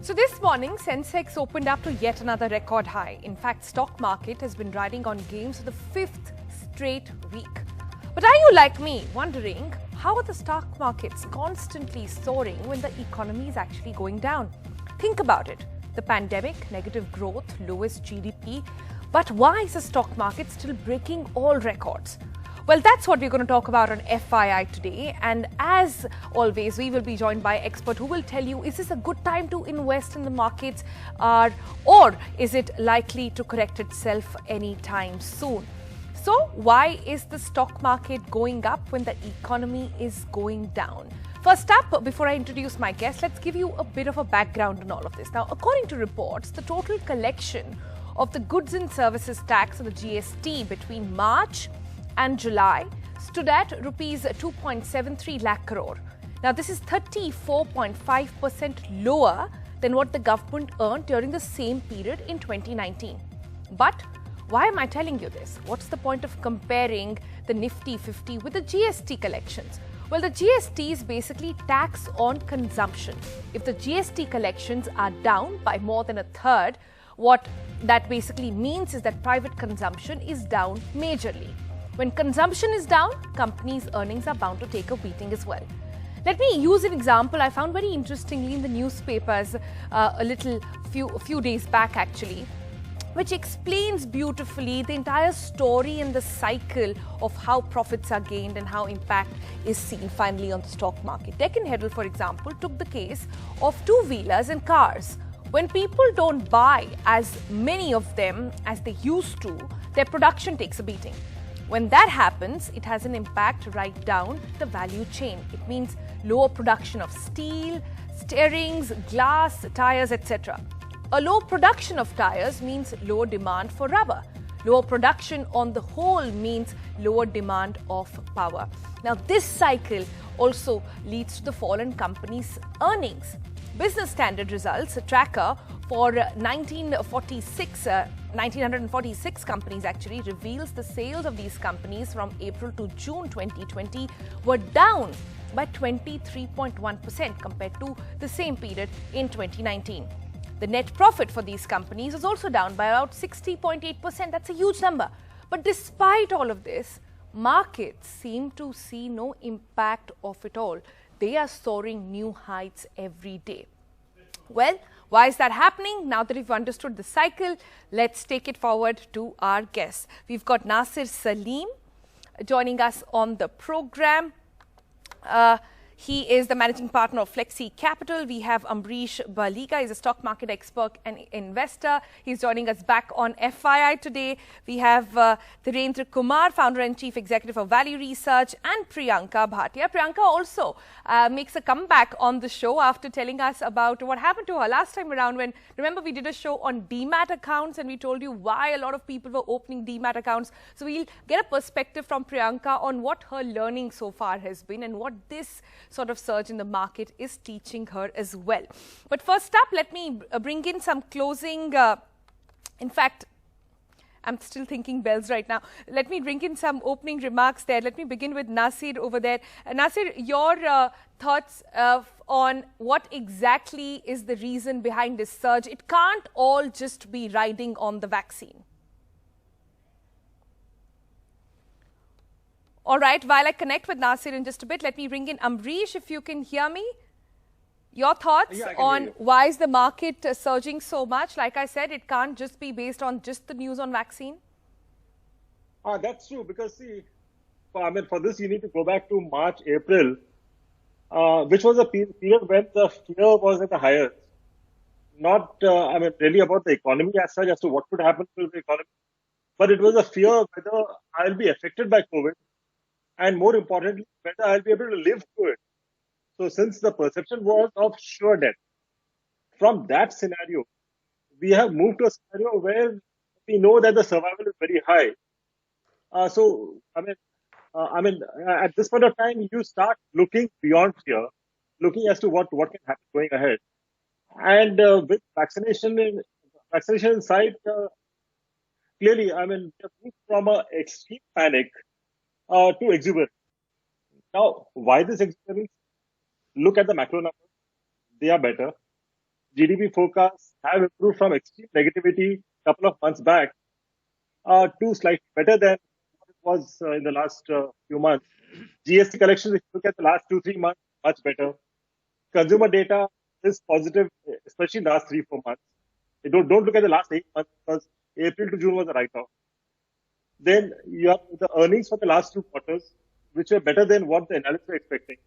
So this morning, Sensex opened up to yet another record high. In fact, stock market has been riding on gains for the fifth straight week. But are you like me, wondering how are the stock markets constantly soaring when the economy is actually going down? Think about it. The pandemic, negative growth, lowest GDP. But why is the stock market still breaking all records? Well, that's what we're going to talk about on FYI today. And as always, we will be joined by an expert who will tell you, is this a good time to invest in the markets or is it likely to correct itself anytime soon? So why is the stock market going up when the economy is going down? First up, before I introduce my guest, let's give you a bit of a background on all of this. Now, according to reports, the total collection of the goods and services tax or the GST between March and July stood at rupees 2.73 lakh crore. Now, this is 34.5% lower than what the government earned during the same period in 2019. But why am I telling you this? What's the point of comparing the Nifty 50 with the GST collections? Well, the GST is basically tax on consumption. If the GST collections are down by more than a third, what that basically means is that private consumption is down majorly. When consumption is down, companies' earnings are bound to take a beating as well. Let me use an example I found very interestingly in the newspapers a few days back actually, which explains beautifully the entire story and the cycle of how profits are gained and how impact is seen finally on the stock market. Deccan Herald, for example, took the case of two-wheelers and cars. When people don't buy as many of them as they used to, their production takes a beating. When that happens, it has an impact right down the value chain. It means lower production of steel, steerings, glass, tires, etc. A low production of tires means lower demand for rubber. Lower production on the whole means lower demand of power. Now, this cycle also leads to the fall in companies' earnings. Business Standard results, a tracker for 1946 companies actually reveals the sales of these companies from April to June 2020 were down by 23.1% compared to the same period in 2019. The net profit for these companies is also down by about 60.8%. That's a huge number. But despite all of this, markets seem to see no impact of it all. They are soaring new heights every day. Well, why is that happening? Now that we've understood the cycle, let's take it forward to our guests. We've got Nasir Salim joining us on the program. He is the managing partner of Flexi Capital. We have Ambrish Baliga. He's a stock market expert and investor. He's joining us back on FYI today. We have Dhirendra Kumar, founder and chief executive of Value Research, and Priyanka Bhatia. Priyanka also makes a comeback on the show after telling us about what happened to her last time around when, remember, we did a show on Demat accounts and we told you why a lot of people were opening Demat accounts. So we'll get a perspective from Priyanka on what her learning so far has been and what this sort of surge in the market is teaching her as well. But first up, let me bring in some closing, in fact, I'm still thinking bells right now. Let me bring in some opening remarks there. Let me begin with Nasir over there. Nasir, your thoughts on what exactly is the reason behind this surge? It can't all just be riding on the vaccine. All right, while I connect with Nasir in just a bit, let me bring in Ambrish, if you can hear me. Your thoughts on why is the market surging so much? Like I said, it can't just be based on just the news on vaccine. That's true, because see, for this you need to go back to March, April, which was a period when the fear was at the highest. Not, really about the economy as such, as to what could happen to the economy, but it was a fear whether I'll be affected by COVID. And more importantly, whether I'll be able to live through it. So since the perception was of sure death, from that scenario, we have moved to a scenario where we know that the survival is very high. At this point of time, you start looking beyond fear, looking as to what can happen going ahead. And with vaccination in sight, clearly, we have moved from an extreme panic to exuberance. Now, why this exuberance? Look at the macro numbers. They are better. GDP forecasts have improved from extreme negativity a couple of months back to slightly better than what it was in the last few months. GST collections, if you look at the last 2-3 months, much better. Consumer data is positive, especially in the last 3-4 months. Don't look at the last 8 months because April to June was a write-off. Then you have the earnings for the last 2 quarters, which were better than what the analysts were expecting.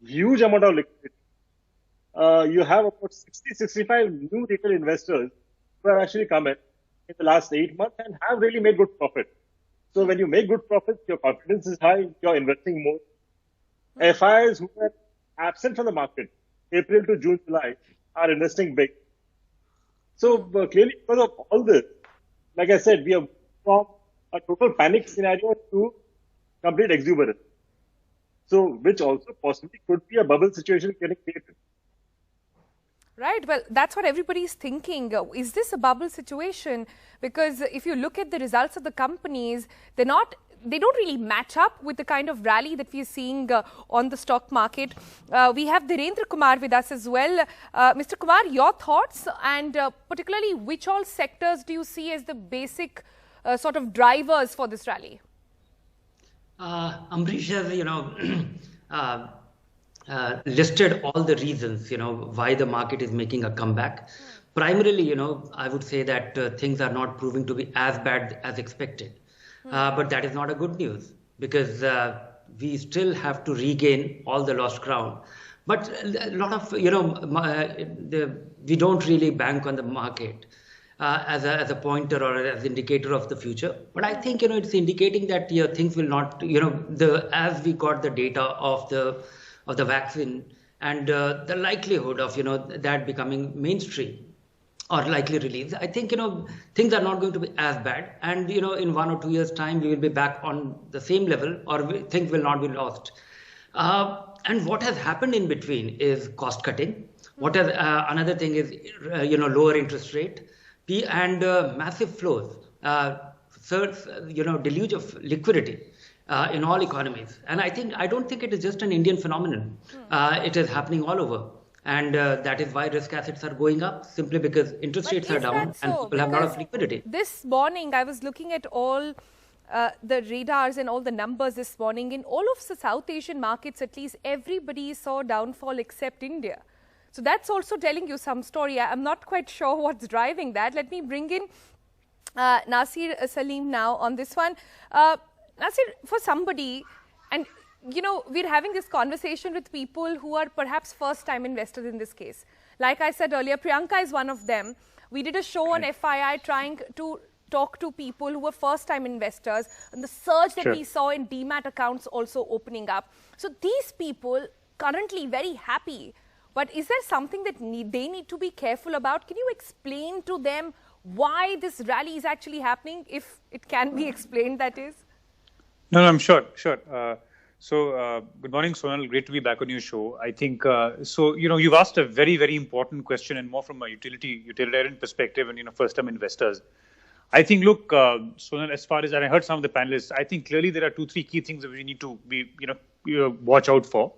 Huge amount of liquidity. You have about 65 new retail investors who have actually come in the last 8 months and have really made good profit. So when you make good profits, your confidence is high, you're investing more. FIs who were absent from the market, April to June, July, are investing big. So clearly because of all this, like I said, we have from a total panic scenario to complete exuberance. So which also possibly could be a bubble situation getting created. Right. Well, that's what everybody's thinking. Is this a bubble situation? Because if you look at the results of the companies, they don't really match up with the kind of rally that we're seeing on the stock market. We have Dhirendra Kumar with us as well. Mr. Kumar, your thoughts, and particularly which all sectors do you see as the basic sort of drivers for this rally? Ambrish has, listed all the reasons, why the market is making a comeback. Primarily, I would say that things are not proving to be as bad as expected. But that is not a good news because we still have to regain all the lost ground. But a lot of, we don't really bank on the market as a pointer or as indicator of the future. But I think, it's indicating that things will not, as we got the data of the vaccine and the likelihood of, that becoming mainstream or likely release, I think, things are not going to be as bad. And, in 1 or 2 years' time, we will be back on the same level or things will not be lost. And what has happened in between is cost cutting. Another thing is, lower interest rate and massive flows, deluge of liquidity. In all economies. And I don't think it is just an Indian phenomenon. It is happening all over. And that is why risk assets are going up, simply because interest rates are down and people have a lot of liquidity. This morning, I was looking at all the radars and all the numbers this morning. In all of the South Asian markets, at least, everybody saw downfall except India. So that's also telling you some story. I'm not quite sure what's driving that. Let me bring in Nasir Salim now on this one. Nasir, for somebody, and we're having this conversation with people who are perhaps first-time investors in this case. Like I said earlier, Priyanka is one of them. We did a show on FII trying to talk to people who were first-time investors and the surge that we saw in demat accounts also opening up. So these people currently very happy. But is there something that they need to be careful about? Can you explain to them why this rally is actually happening, if it can be explained, that is? No, I'm sure. So, good morning, Sonal. Great to be back on your show. I think, you've asked a very, very important question and more from a utilitarian perspective and, first-time investors. I think, look, Sonal, as far as, and I heard some of the panelists, I think clearly there are 2-3 key things that we need to be, watch out for,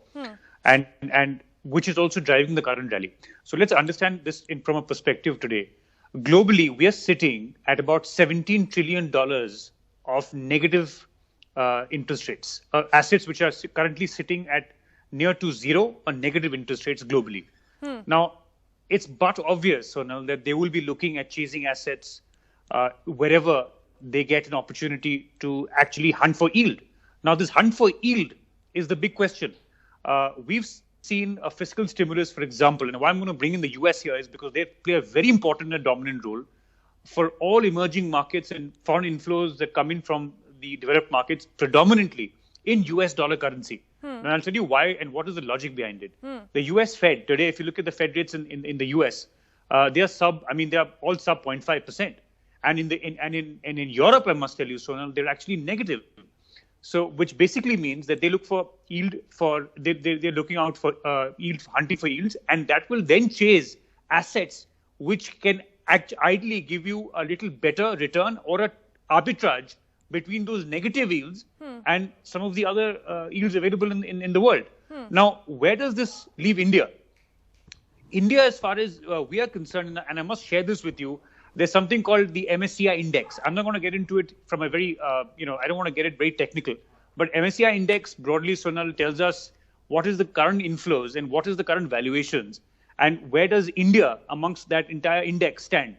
and which is also driving the current rally. So let's understand this from a perspective today. Globally, we are sitting at about $17 trillion of negative interest rates, assets which are currently sitting at near to zero or negative interest rates globally. Now, it's but obvious, Sonal, that they will be looking at chasing assets wherever they get an opportunity to actually hunt for yield. Now, this hunt for yield is the big question. We've seen a fiscal stimulus, for example, and why I'm going to bring in the US here is because they play a very important and dominant role for all emerging markets and foreign inflows that come in from the developed markets, predominantly in US dollar currency. And I'll tell you why and what is the logic behind it. The US Fed today, if you look at the Fed rates in the US, they are all sub 0.5%. And in Europe, I must tell you, Sonal, they're actually negative. So, which basically means that they look for yield they're looking out for yield, hunting for yields, and that will then chase assets which can ideally give you a little better return or an arbitrage between those negative yields and some of the other yields available in the world. Now, where does this leave India? India, as far as we are concerned, and I must share this with you, there's something called the MSCI index. I'm not going to get into it from a very, I don't want to get it very technical. But MSCI index, broadly, Sonal, tells us what is the current inflows and what is the current valuations. And where does India, amongst that entire index, stand?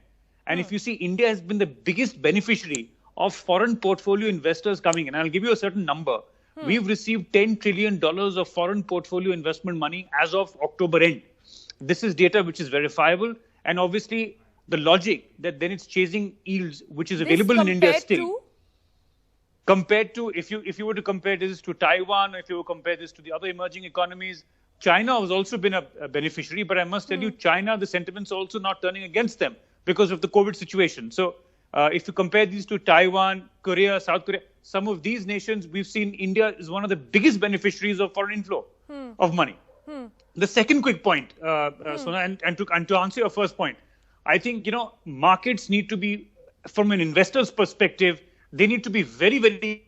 And if you see, India has been the biggest beneficiary of foreign portfolio investors coming in. And I'll give you a certain number. We've received $10 trillion of foreign portfolio investment money as of October end. This is data which is verifiable. And obviously, the logic that then it's chasing yields, which is available in India still. Compared to, if you were to compare this to Taiwan, if you were to compare this to the other emerging economies, China has also been a beneficiary. But I must tell you, China, the sentiments are also not turning against them because of the COVID situation. So if you compare these to Taiwan, Korea, South Korea, some of these nations, we've seen India is one of the biggest beneficiaries of foreign inflow of money. The second quick point, Sona, and to answer your first point, I think, markets need to be, from an investor's perspective, they need to be very, very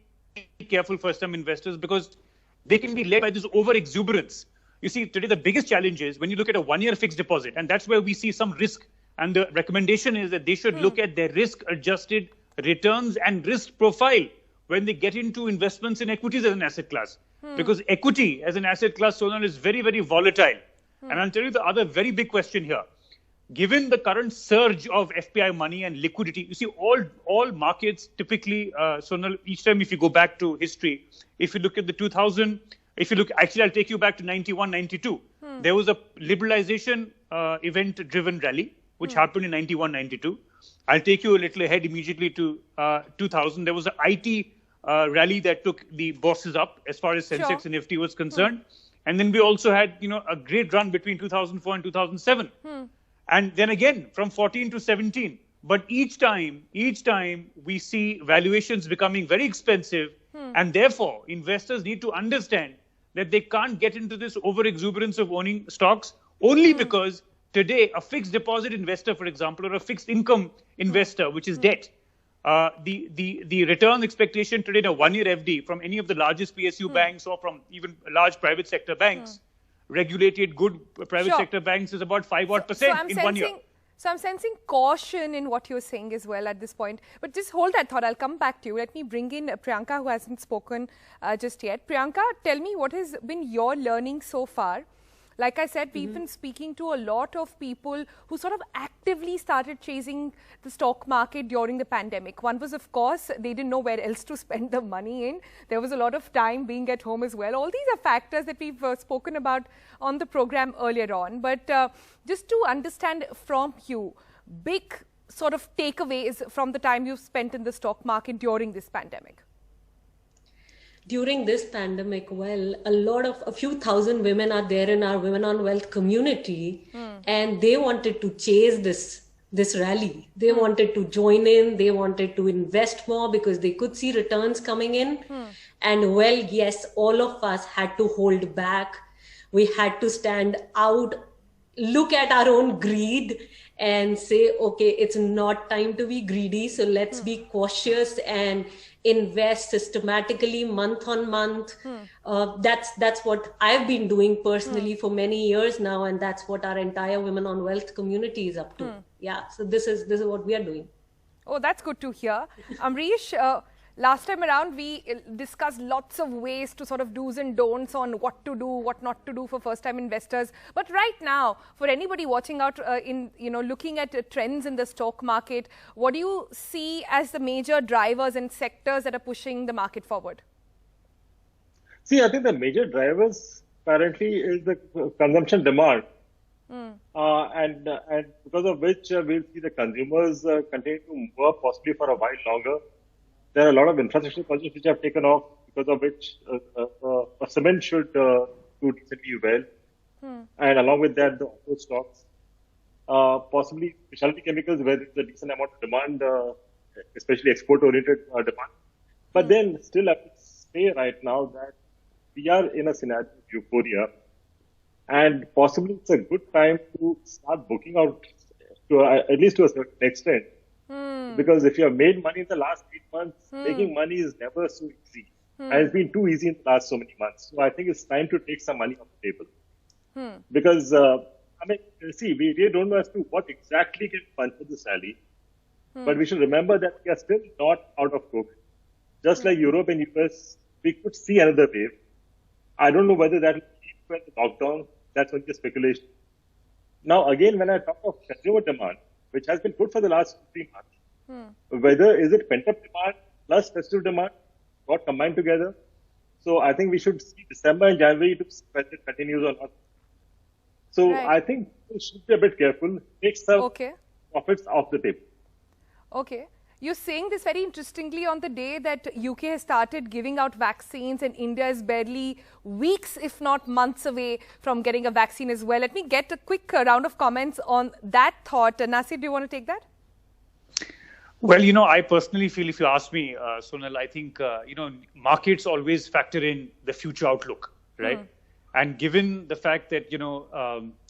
careful, first-time investors, because they can be led by this over-exuberance. You see, today the biggest challenge is when you look at a one-year fixed deposit, and that's where we see some risk. And the recommendation is that they should look at their risk-adjusted returns and risk profile when they get into investments in equities as an asset class. Because equity as an asset class, Sonal, is very, very volatile. And I'll tell you the other very big question here. Given the current surge of FPI money and liquidity, you see, all markets typically, Sonal, each time if you go back to history, if you look at the 2000, actually I'll take you back to 91, 92. There was a liberalization event-driven rally, which happened in 91, 92. I'll take you a little ahead immediately to 2000. There was an IT rally that took the bosses up as far as Sensex and Nifty was concerned. And then we also had, a great run between 2004 and 2007. And then again, from 14 to 17. But each time we see valuations becoming very expensive. And therefore, investors need to understand that they can't get into this over-exuberance of owning stocks only because today a fixed deposit investor, for example, or a fixed income investor, which is debt, the return expectation today in a one-year FD from any of the largest PSU banks or from even large private sector banks, regulated good private sector banks, is about 5% in 1 year. So I'm sensing caution in what you're saying as well at this point. But just hold that thought. I'll come back to you. Let me bring in Priyanka, who hasn't spoken just yet. Priyanka, tell me, what has been your learning so far? Like I said, we've been speaking to a lot of people who sort of actively started chasing the stock market during the pandemic. One was, of course, they didn't know where else to spend the money in. There was a lot of time being at home as well. All these are factors that we've spoken about on the program earlier on. But just to understand from you, big sort of takeaways from the time you've spent in the stock market during this pandemic. During this pandemic, well, a few thousand women are there in our Women on Wealth community, and they wanted to chase this rally. They wanted to join in, they wanted to invest more because they could see returns coming in. And well, yes, all of us had to hold back. We had to stand out, look at our own greed and say, okay, it's not time to be greedy. So let's be cautious and invest systematically month on month. That's what I've been doing personally for many years now. And that's what our entire Women on Wealth community is up to. Yeah. So this is what we are doing. Oh, that's good to hear. Amrish, last time around, we discussed lots of ways to sort of do's and don'ts on what to do, what not to do for first-time investors. But right now, for anybody watching out, looking at trends in the stock market, what do you see as the major drivers and sectors that are pushing the market forward? See, I think the major drivers currently is the consumption demand. And because of which we'll see the consumers continue to move up possibly for a while longer. There are a lot of infrastructure projects which have taken off, because of which cement should do decently well. And along with that, the auto stocks, possibly specialty chemicals where there's a decent amount of demand, especially export-oriented demand. But then still I would say right now that we are in a scenario of euphoria, and possibly it's a good time to start booking out to at least to a certain extent. Because if you have made money in the last 8 months, making money is never so easy. And it's been too easy in the last so many months. So I think it's time to take some money off the table. Because I mean, see, we really don't know as to what exactly can puncture this rally. But we should remember that we are still not out of COVID. Just like Europe and US, we could see another wave. I don't know whether that will keep when the lockdown. That's only a speculation. Now, again, when I talk of consumer demand, which has been good for the last 3 months, whether is it pent-up demand plus festive demand, got combined together. So I think we should see December and January to see whether it continues or not. So Right. I think we should be a bit careful, take some Okay. profits off the table. Okay. You're saying this very interestingly on the day that UK has started giving out vaccines and India is barely weeks, if not months away from getting a vaccine as well. Let me get a quick round of comments on that thought. Nasir, do you want to take that? Well, I personally feel, if you ask me, Sonal, I think, markets always factor in the future outlook, right? And given the fact that,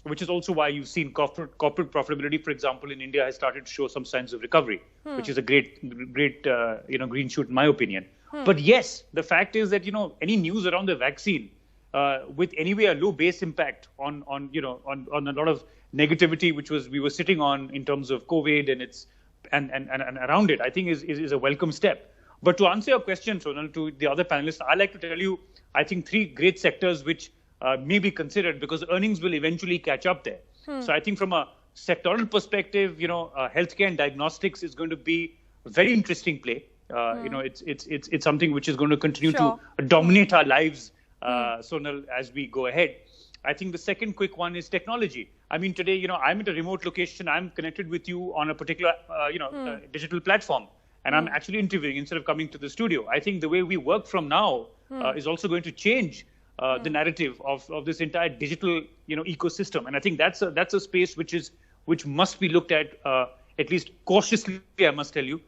which is also why you've seen corporate profitability, for example, in India has started to show some signs of recovery, which is a great, green shoot in my opinion. But yes, the fact is that, any news around the vaccine, with anyway a low base impact on a lot of negativity, which we were sitting on in terms of COVID and its and around it, I think is a welcome step. But to answer your question, Sonal, to the other panelists, I like to tell you, I think 3 great sectors which may be considered because earnings will eventually catch up there. So I think from a sectoral perspective, healthcare and diagnostics is going to be a very interesting play. It's something which is going to continue to dominate our lives, Sonal, as we go ahead. I think the second quick one is technology. I mean, today, I'm at a remote location. I'm connected with you on a particular, digital platform, and I'm actually interviewing instead of coming to the studio. I think the way we work from now is also going to change the narrative of this entire digital, ecosystem. And I think that's a space which must be looked at least cautiously, I must tell you,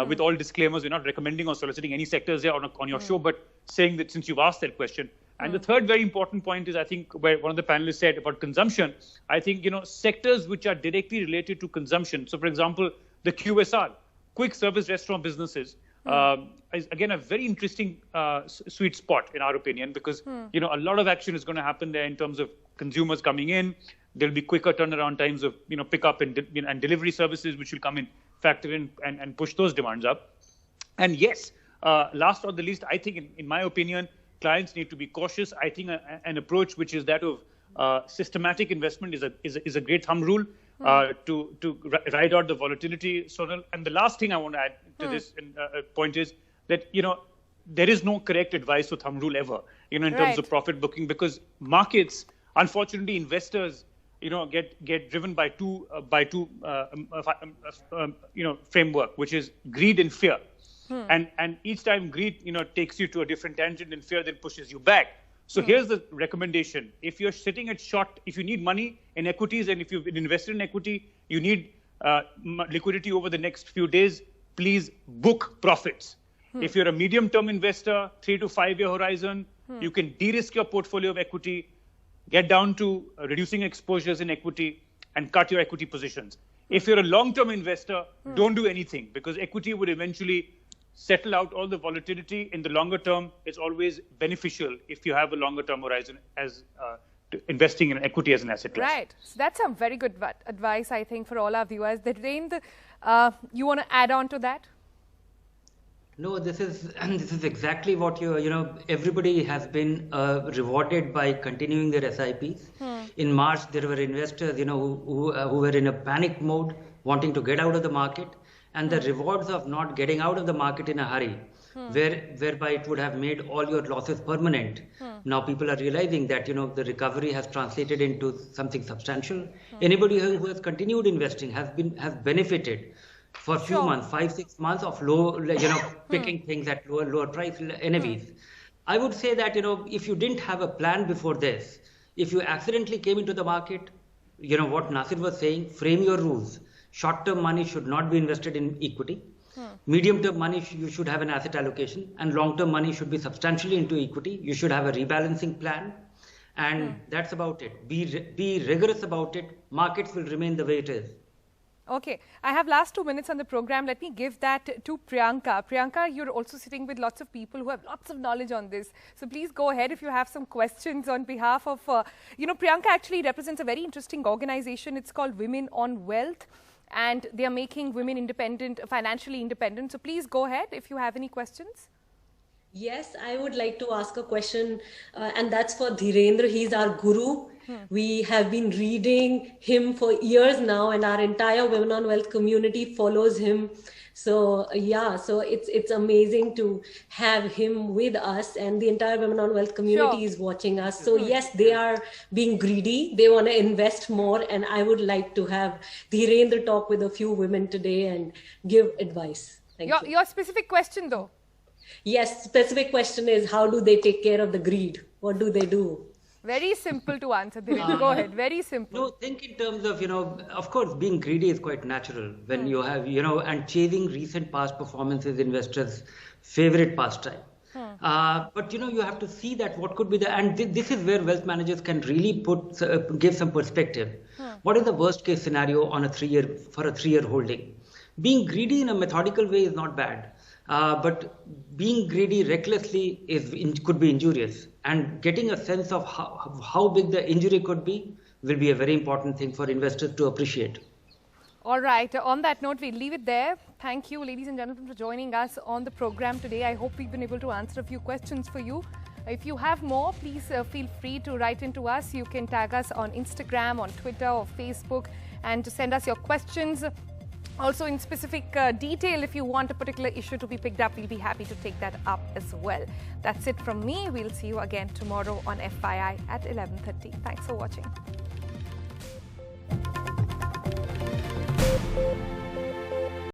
with all disclaimers. We're not recommending or soliciting any sectors here on your show, but saying that since you've asked that question. And the third very important point is, I think, where one of the panelists said about consumption, I think, sectors which are directly related to consumption. So, for example, the QSR, quick service restaurant businesses, is again a very interesting sweet spot in our opinion, because a lot of action is going to happen there in terms of consumers coming in. There'll be quicker turnaround times of pickup and delivery services which will come in, factor in and push those demands up. And yes, last but not the least, I think in my opinion, clients need to be cautious. I think an approach which is that of systematic investment is a great thumb rule to ride out the volatility, Sonal. And the last thing I want to add to this point is that, there is no correct advice or thumb rule ever, in terms of profit booking, because markets, unfortunately, investors, get driven by two framework, which is greed and fear. And each time greed, takes you to a different tangent, and fear then pushes you back. So here's the recommendation. If you're sitting at short, if you need money in equities, and if you've invested in equity, you need liquidity over the next few days, please book profits. If you're a medium-term investor, 3 to 5 year horizon, you can de-risk your portfolio of equity, get down to reducing exposures in equity, and cut your equity positions. If you're a long-term investor, don't do anything, because equity would eventually settle out all the volatility. In the longer term, it's always beneficial if you have a longer term horizon as investing in equity as an asset class. Right. So that's some very good advice, I think, for all our viewers. Dhirendra, you want to add on to that? No, this is exactly what everybody has been rewarded by continuing their SIPs. In March, there were investors, who were in a panic mode, wanting to get out of the market. And the rewards of not getting out of the market in a hurry, whereby it would have made all your losses permanent. Now people are realizing that, the recovery has translated into something substantial. Anybody who has continued investing has benefited for a few months, 5-6 months of low, picking things at lower price NAVs. I would say that, if you didn't have a plan before this, if you accidentally came into the market, what Nasir was saying, frame your rules. Short-term money should not be invested in equity. Medium-term money, you should have an asset allocation, and long-term money should be substantially into equity. You should have a rebalancing plan, and that's about it. Be rigorous about it. Markets will remain the way it is. Okay, I have last 2 minutes on the program. Let me give that to Priyanka. Priyanka, you're also sitting with lots of people who have lots of knowledge on this. So please go ahead if you have some questions on behalf of, Priyanka actually represents a very interesting organization. It's called Women on Wealth, and they are making women independent, financially independent. So please go ahead if you have any questions. Yes, I would like to ask a question, and that's for Dhirendra. He's our guru. We have been reading him for years now, and our entire Women on Wealth community follows him. So so it's amazing to have him with us, and the entire Women on Wealth community is watching us. So yes, they are being greedy. They want to invest more, and I would like to have Dhirendra talk with a few women today and give advice. Thank you. Your specific question though. Yes, specific question is, how do they take care of the greed? What do they do? Very simple to answer, Dhirendra. Go ahead. Very simple. No, think in terms of, of course, being greedy is quite natural when you have, and chasing recent past performances, investors' favorite pastime. But, you have to see that what could be and this is where wealth managers can really give some perspective. What is the worst case scenario on a 3-year holding? Being greedy in a methodical way is not bad. But being greedy recklessly could be injurious, and getting a sense of how big the injury could be will be a very important thing for investors to appreciate. All right. On that note, we'll leave it there. Thank you, ladies and gentlemen, for joining us on the program today. I hope we've been able to answer a few questions for you. If you have more, please feel free to write into us. You can tag us on Instagram, on Twitter or Facebook, and to send us your questions. Also, in specific detail, if you want a particular issue to be picked up, we'll be happy to take that up as well. That's it from me. We'll see you again tomorrow on FYI at 11:30. Thanks for watching.